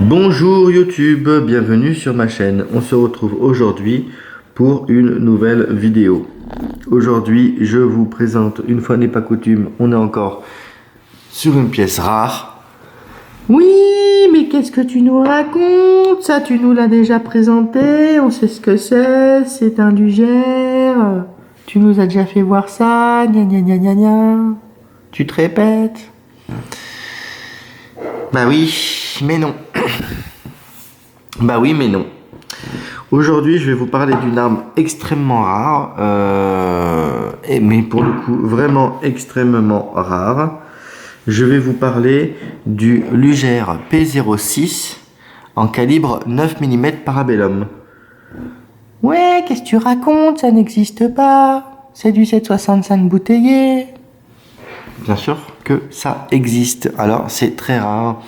Bonjour YouTube, bienvenue sur ma chaîne. On se retrouve aujourd'hui pour une nouvelle vidéo. Aujourd'hui, je vous présente, une fois n'est pas coutume, on est encore sur une pièce rare. Oui, mais qu'est-ce que tu nous racontes? Ça, tu nous l'as déjà présenté, on sait ce que c'est un lugère. Tu nous as déjà fait voir ça, gna gna gna gna gna. Tu te répètes? Bah oui, mais non. Bah oui, mais non. Aujourd'hui, je vais vous parler d'une arme extrêmement rare, mais pour le coup, vraiment extrêmement rare. Je vais vous parler du Lugère P06 en calibre 9 mm Parabellum. Ouais, qu'est-ce que tu racontes? Ça n'existe pas. C'est du 7,65 bouteillé. Bien sûr que ça existe. Alors, c'est très rare.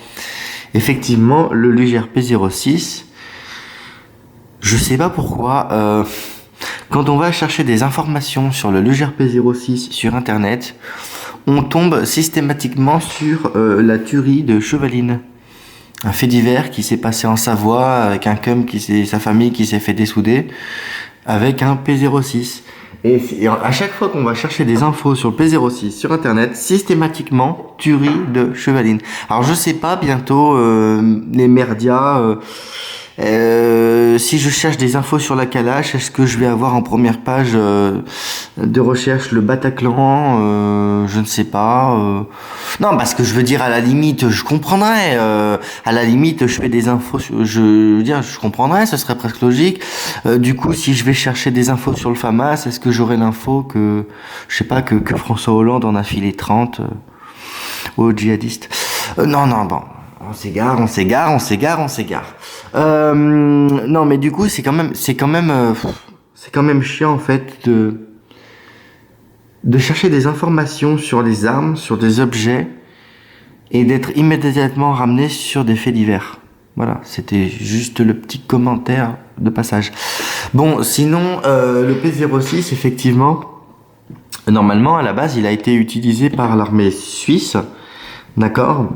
Effectivement, le Lugère P06, je sais pas pourquoi, quand on va chercher des informations sur le Lugère P06 sur Internet, on tombe systématiquement sur la tuerie de Chevaline. Un fait divers qui s'est passé en Savoie avec un cum sa famille qui s'est fait dessouder avec un P06. Et à chaque fois qu'on va chercher des infos sur le P06 sur Internet, systématiquement, tuerie de Chevaline. Alors je sais pas, bientôt, les merdias, si je cherche des infos sur la Kalash, est-ce que je vais avoir en première page de recherche le Bataclan, je ne sais pas. Non, parce que je veux dire, à la limite, je comprendrais. À la limite, je fais des infos, je veux dire, je comprendrais, ce serait presque logique. Du coup, si je vais chercher des infos sur le FAMAS, est-ce que j'aurai l'info que, je sais pas, que François Hollande en a filé 30 aux djihadistes? Non, bon. On s'égare. Non, mais du coup, c'est quand même chiant en fait de chercher des informations sur les armes, sur des objets, et d'être immédiatement ramené sur des faits divers. Voilà, c'était juste le petit commentaire de passage. Bon, sinon, le P06, effectivement, normalement, à la base, il a été utilisé par l'armée suisse, d'accord ?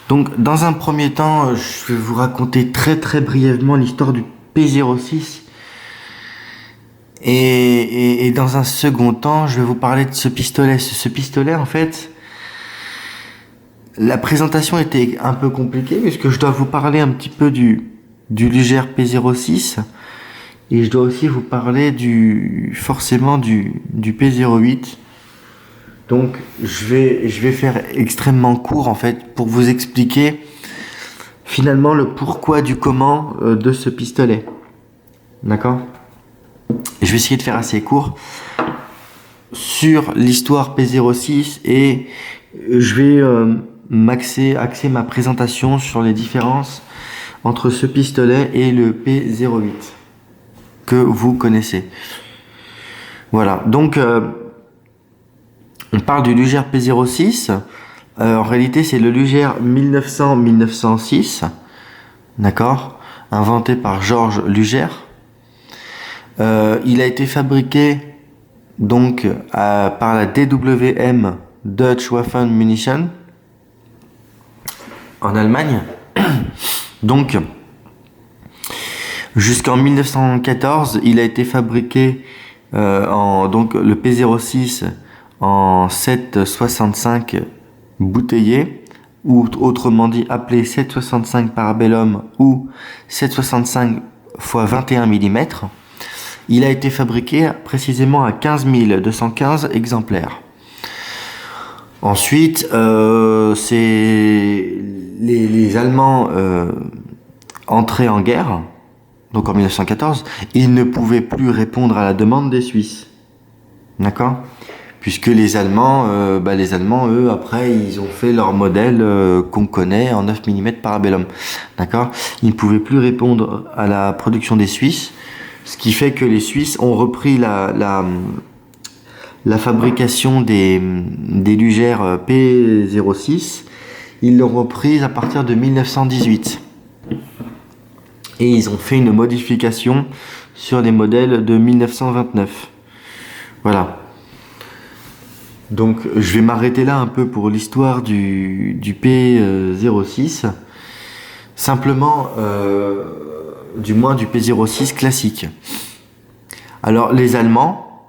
Donc, dans un premier temps, je vais vous raconter très très brièvement l'histoire du P06. Et dans un second temps, je vais vous parler de ce pistolet. Ce pistolet, en fait, la présentation était un peu compliquée puisque je dois vous parler un petit peu du Lugère P06 et je dois aussi vous parler forcément du P08. Donc je vais faire extrêmement court en fait pour vous expliquer finalement le pourquoi du comment de ce pistolet. D'accord ? Je vais essayer de faire assez court sur l'histoire P06 et je vais axer ma présentation sur les différences entre ce pistolet et le P08 que vous connaissez. Voilà, donc on parle du Lugère P06. En réalité, c'est le Lugère 1900-1906, d'accord, inventé par Georges Lugère. Il a été fabriqué donc par la DWM, Deutsche Waffen Munition, en Allemagne. Donc, jusqu'en 1914, il a été fabriqué donc le P06 en 7,65 bouteillé, ou autrement dit appelé 7,65 Parabellum ou 7,65 x 21 mm. Il a été fabriqué précisément à 15 215 exemplaires. Ensuite, c'est les Allemands entrés en guerre, donc en 1914, ils ne pouvaient plus répondre à la demande des Suisses. D'accord ? Puisque les Allemands, eux, après, ils ont fait leur modèle qu'on connaît en 9 mm Parabellum. D'accord ? Ils ne pouvaient plus répondre à la production des Suisses, ce qui fait que les Suisses ont repris la fabrication des Lugères P06. Ils l'ont reprise à partir de 1918. Et ils ont fait une modification sur les modèles de 1929. Voilà. Donc je vais m'arrêter là un peu pour l'histoire du P06. Simplement, du moins du P06 classique. Alors les Allemands,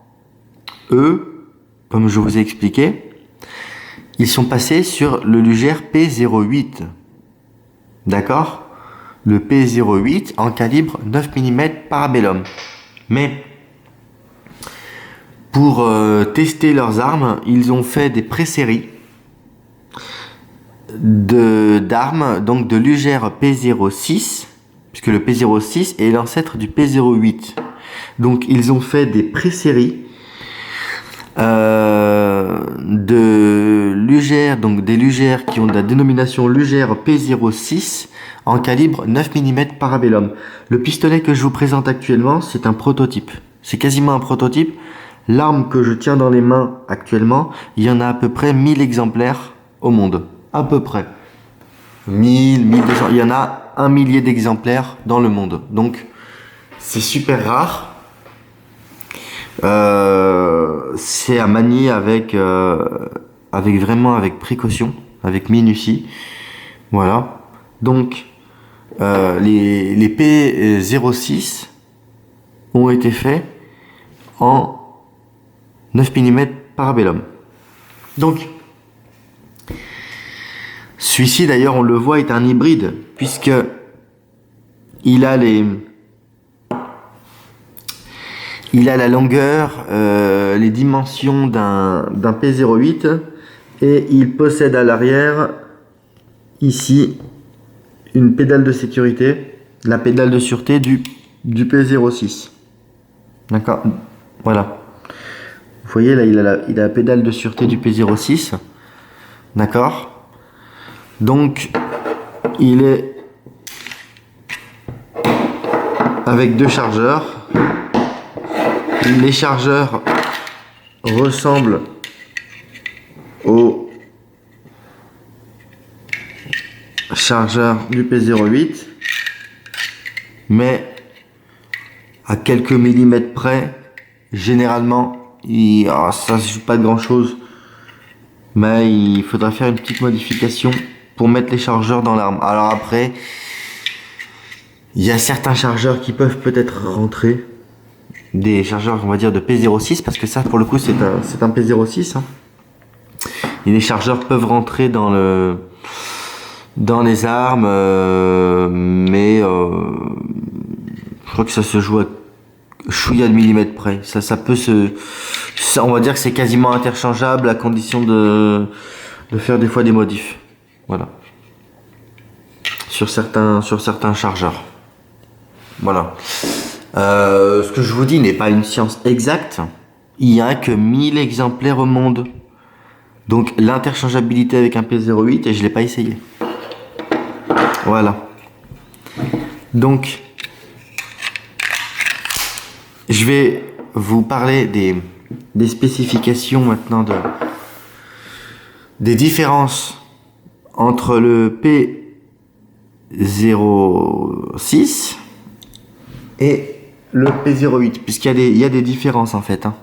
eux, comme je vous ai expliqué, ils sont passés sur le lugère P08. D'accord? Le P08 en calibre 9 mm Parabellum. Mais pour tester leurs armes, ils ont fait des pré-séries d'armes, donc de lugère P06, puisque le P06 est l'ancêtre du P08. Donc ils ont fait des pré-séries de lugères, donc des lugères qui ont de la dénomination lugère P06 en calibre 9 mm Parabellum. Le pistolet que je vous présente actuellement, c'est un prototype. C'est quasiment un prototype. L'arme que je tiens dans les mains actuellement, il y en a à peu près 1000 exemplaires au monde. À peu près. 1000, 1200. Il y en a 1 millier d'exemplaires dans le monde. Donc, c'est super rare. C'est à manier avec précaution, avec minutie. Voilà. Donc, les P06 ont été faits en 9 mm Parabellum. Donc, celui-ci d'ailleurs on le voit est un hybride puisque il a la longueur, les dimensions d'un P08 et il possède à l'arrière ici une pédale de sécurité, la pédale de sûreté du P06. D'accord, voilà. Vous voyez là, il a la pédale de sûreté du P06. D'accord. Donc, il est avec 2 chargeurs. Les chargeurs ressemblent aux chargeurs du P08, mais à quelques millimètres près. Généralement, ça se joue pas de grand chose, mais il faudra faire une petite modification pour mettre les chargeurs dans l'arme. Alors après, il y a certains chargeurs qui peuvent peut-être rentrer, des chargeurs on va dire de P06, parce que ça pour le coup c'est un P06, hein. Et les chargeurs peuvent rentrer dans les armes, mais je crois que ça se joue à chouïa de millimètres près. Ça peut on va dire que c'est quasiment interchangeable à condition de faire des fois des modifs. Voilà. Sur certains chargeurs. Voilà. Ce que je vous dis n'est pas une science exacte. Il n'y a que 1000 exemplaires au monde. Donc l'interchangeabilité avec un P08, et je ne l'ai pas essayé. Voilà. Donc, je vais vous parler des spécifications maintenant, des différences entre le P06 et le P08, puisqu'il y a des différences en fait, hein.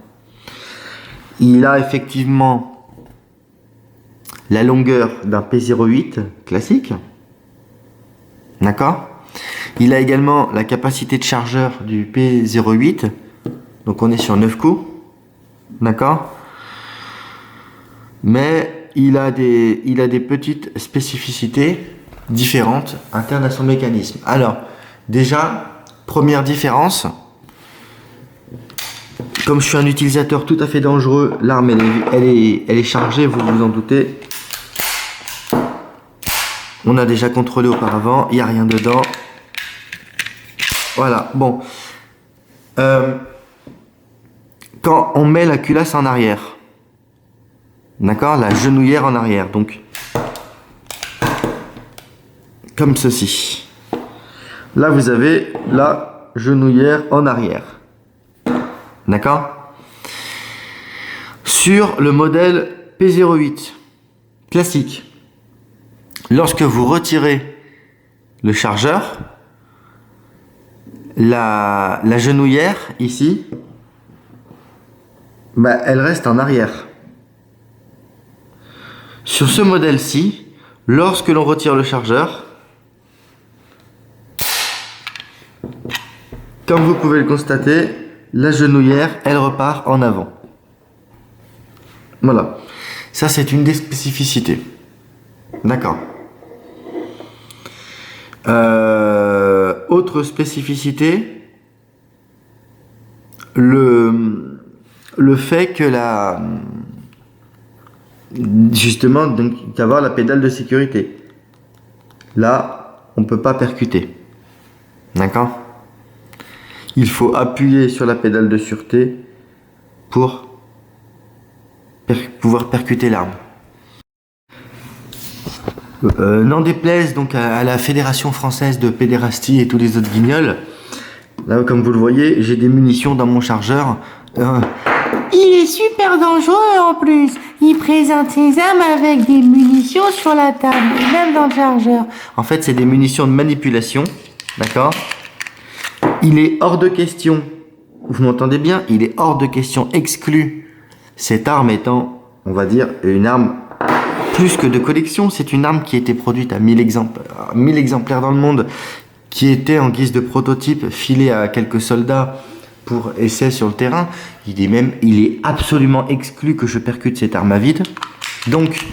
Il a effectivement la longueur d'un P08 classique. D'accord ? Il a également la capacité de chargeur du P08. Donc on est sur 9 coups. D'accord ? Mais il a des petites spécificités différentes internes à son mécanisme. Alors, déjà, première différence. Comme je suis un utilisateur tout à fait dangereux, l'arme elle est chargée, vous vous en doutez. On a déjà contrôlé auparavant, il n'y a rien dedans. Voilà, bon. Quand on met la culasse en arrière, d'accord, la genouillère en arrière, donc comme ceci. Là, vous avez la genouillère en arrière. D'accord ? Sur le modèle P08 classique, lorsque vous retirez le chargeur, la genouillère ici, elle reste en arrière. Sur ce modèle-ci, lorsque l'on retire le chargeur, Comme vous pouvez le constater, la genouillère, elle repart en avant. Voilà. Ça, c'est une des spécificités. D'accord. Autre spécificité, le fait que justement, donc, d'avoir la pédale de sécurité. Là, on ne peut pas percuter. D'accord? Il faut appuyer sur la pédale de sûreté pour pouvoir percuter l'arme. N'en déplaise donc à la Fédération française de pédérastie et tous les autres guignols. Là, comme vous le voyez, j'ai des munitions dans mon chargeur. Il est super dangereux en plus. Il présente ses armes avec des munitions sur la table, et même dans le chargeur. En fait, c'est des munitions de manipulation. D'accord? Il est hors de question, vous m'entendez bien, il est hors de question exclu, cette arme étant, on va dire, une arme plus que de collection. C'est une arme qui a été produite à 1000 exemplaires dans le monde, qui était en guise de prototype filé à quelques soldats pour essai sur le terrain. Il est absolument exclu que je percute cette arme à vide. Donc,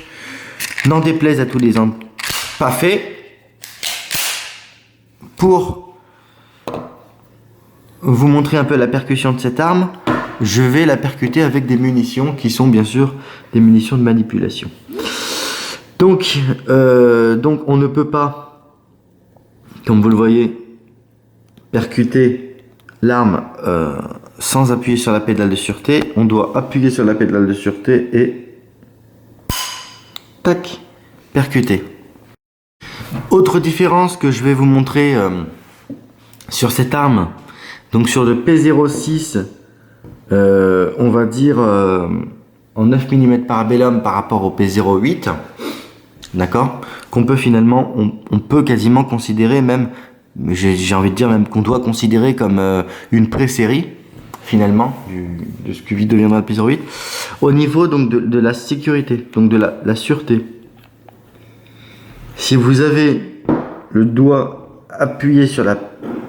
n'en déplaise à tous les hommes, pas fait. Pour vous montrer un peu la percussion de cette arme, je vais la percuter avec des munitions qui sont bien sûr des munitions de manipulation. Donc on ne peut pas, comme vous le voyez, percuter l'arme sans appuyer sur la pédale de sûreté. On doit appuyer sur la pédale de sûreté et tac, percuter. Autre différence que je vais vous montrer sur cette arme, donc sur le P06, on va dire en 9 mm parabellum par rapport au P08, d'accord, qu'on peut finalement, on peut quasiment considérer même, j'ai envie de dire même qu'on doit considérer comme une pré-série finalement de ce qui deviendra le P08, au niveau donc de la sécurité, donc de la sûreté. Si vous avez le doigt appuyé sur la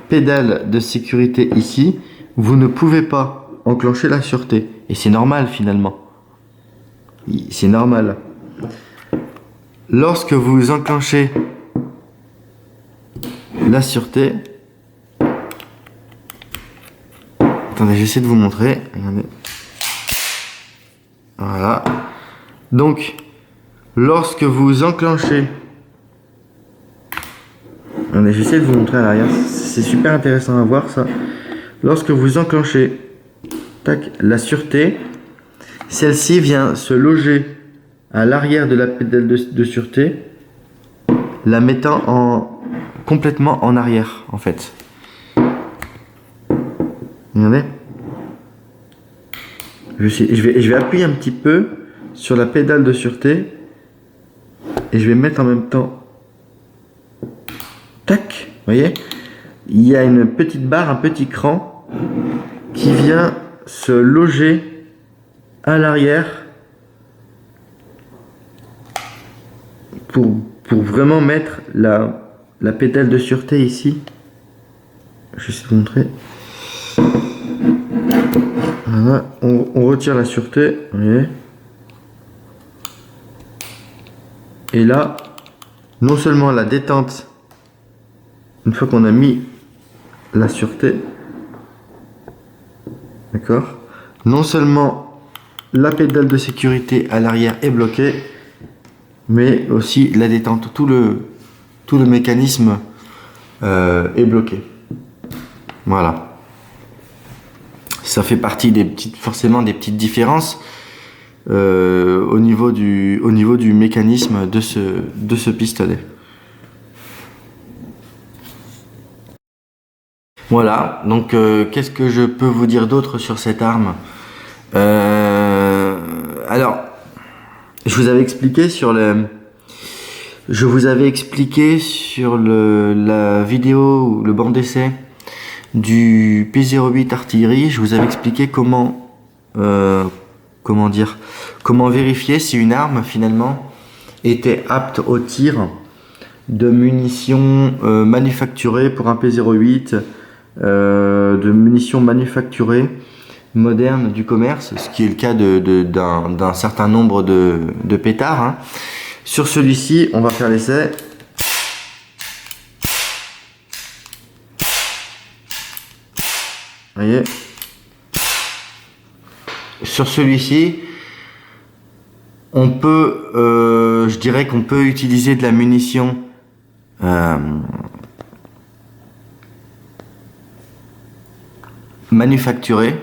pédale de sécurité ici, vous ne pouvez pas enclencher la sûreté. Et c'est normal finalement. C'est normal. Lorsque vous enclenchez la sûreté, attendez, j'essaie de vous montrer. Regardez. Voilà. Donc, lorsque vous enclenchez, j'essaie de vous montrer à l'arrière, c'est super intéressant à voir ça. Lorsque vous enclenchez tac, la sûreté, celle-ci vient se loger à l'arrière de la pédale de sûreté, la mettant complètement en arrière en fait. Regardez. Je vais appuyer un petit peu sur la pédale de sûreté et je vais mettre en même temps. Tac, vous voyez, il y a une petite barre, un petit cran qui vient se loger à l'arrière pour vraiment mettre la pédale de sûreté ici. Je vais essayer de vous montrer. Voilà, on retire la sûreté, vous voyez. Et là, non seulement la détente, une fois qu'on a mis la sûreté, d'accord, non seulement la pédale de sécurité à l'arrière est bloquée, mais aussi la détente, tout le mécanisme est bloqué. Voilà. Ça fait partie forcément des petites différences au niveau du mécanisme de ce pistolet. Voilà, donc qu'est-ce que je peux vous dire d'autre sur cette arme? Alors, je vous avais expliqué sur la vidéo ou le banc d'essai du P08 artillerie. Je vous avais expliqué comment vérifier si une arme finalement était apte au tir de munitions manufacturées pour un P08 de munitions manufacturées modernes du commerce, ce qui est le cas d'un certain nombre de pétards, hein. Sur celui-ci, on va faire l'essai. Vous voyez, sur celui-ci, on peut, je dirais qu'on peut utiliser de la munition manufacturée,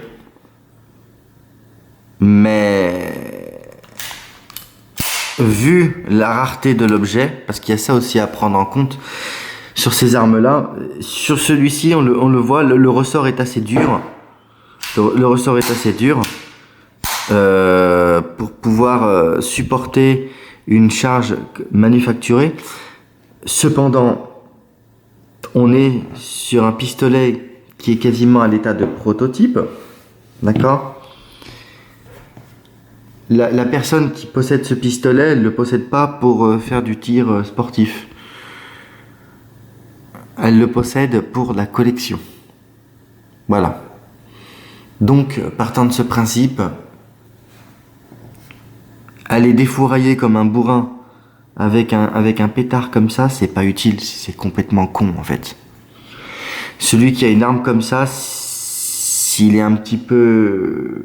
mais vu la rareté de l'objet, parce qu'il y a ça aussi à prendre en compte sur ces armes-là, sur celui-ci, on le voit, le ressort est assez dur. Le ressort est assez dur pour pouvoir supporter une charge manufacturée. Cependant, on est sur un pistolet qui est quasiment à l'état de prototype, d'accord? La personne qui possède ce pistolet, elle ne le possède pas pour faire du tir sportif. Elle le possède pour la collection. Voilà. Donc, partant de ce principe, aller défourailler comme un bourrin avec un pétard comme ça, c'est pas utile, c'est complètement con en fait. Celui qui a une arme comme ça, s'il est un petit peu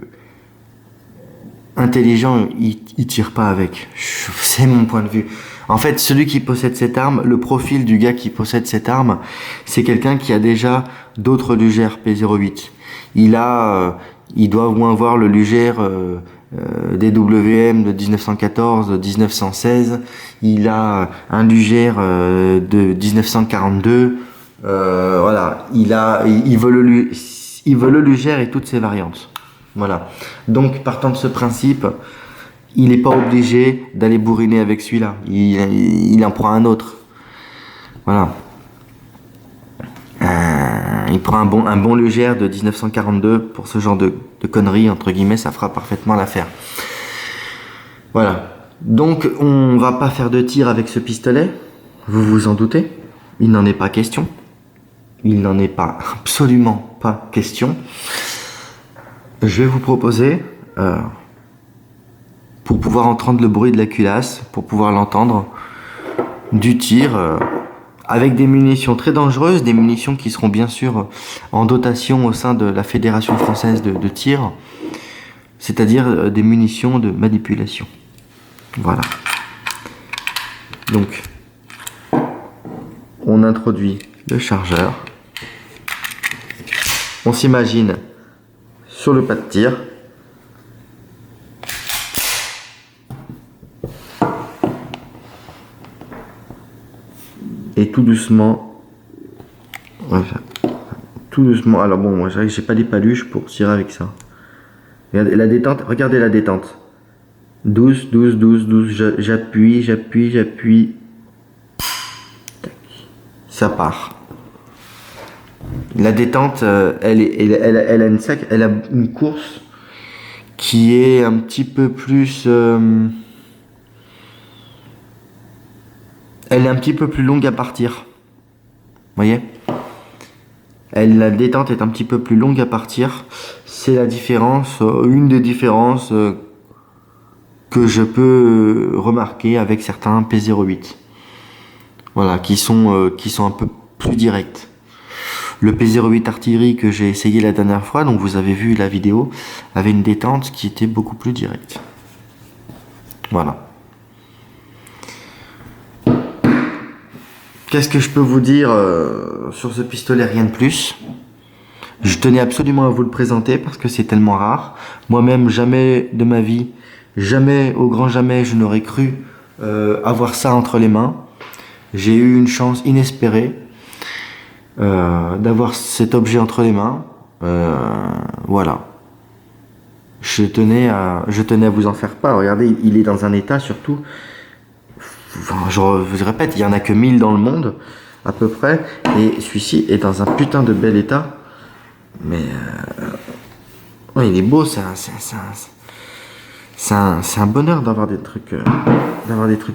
intelligent, il tire pas avec. C'est mon point de vue. En fait, celui qui possède cette arme, le profil du gars qui possède cette arme, c'est quelqu'un qui a déjà d'autres lugères P08. Il doit au moins avoir le lugère DWM de 1914, de 1916. Il a un lugère de 1942. Voilà, il veut le lugère et toutes ses variantes. Voilà. Donc, partant de ce principe, il n'est pas obligé d'aller bourriner avec celui-là. Il en prend un autre. Voilà. Il prend un bon lugère de 1942 pour ce genre de conneries, entre guillemets, ça fera parfaitement l'affaire. Voilà. Donc, on va pas faire de tir avec ce pistolet. Vous vous en doutez. Il n'en est pas question. Il n'en est pas, absolument pas question. Je vais vous proposer, pour pouvoir entendre le bruit de la culasse, pour pouvoir l'entendre, du tir avec des munitions très dangereuses, des munitions qui seront bien sûr en dotation au sein de la Fédération française de tir, c'est-à-dire des munitions de manipulation. Voilà. Donc, on introduit le chargeur. On s'imagine sur le pas de tir. Et tout doucement, alors bon, moi j'ai pas des paluches pour tirer avec ça. Regardez la détente, regardez la détente. 12, j'appuie. Tac. Ça part. La détente, elle a une course qui est un petit peu plus... elle est un petit peu plus longue à partir. Vous voyez ? La détente est un petit peu plus longue à partir. C'est la différence, une des différences que je peux remarquer avec certains P08. Voilà, qui sont un peu plus directs. Le P08 artillerie que j'ai essayé la dernière fois, donc vous avez vu la vidéo, avait une détente qui était beaucoup plus directe. Voilà. Qu'est-ce que je peux vous dire sur ce pistolet? Rien de plus. Je tenais absolument à vous le présenter parce que c'est tellement rare. Moi-même, jamais de ma vie, jamais, au grand jamais, je n'aurais cru avoir ça entre les mains. J'ai eu une chance inespérée d'avoir cet objet entre les mains. Voilà. Je tenais à vous en faire part. Regardez, il est dans un état surtout... Enfin, je vous répète, il n'y en a que 1000 dans le monde, à peu près. Et celui-ci est dans un putain de bel état. Mais... ouais, il est beau, c'est un bonheur d'avoir des trucs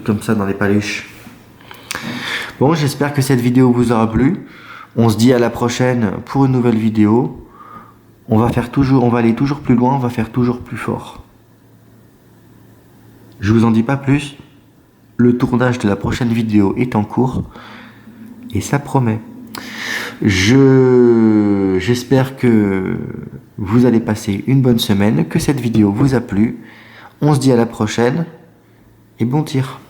comme ça dans les paluches. Bon, j'espère que cette vidéo vous aura plu. On se dit à la prochaine pour une nouvelle vidéo. On va aller toujours plus loin, on va faire toujours plus fort. Je vous en dis pas plus. Le tournage de la prochaine vidéo est en cours et ça promet. J'espère que vous allez passer une bonne semaine, que cette vidéo vous a plu. On se dit à la prochaine et bon tir.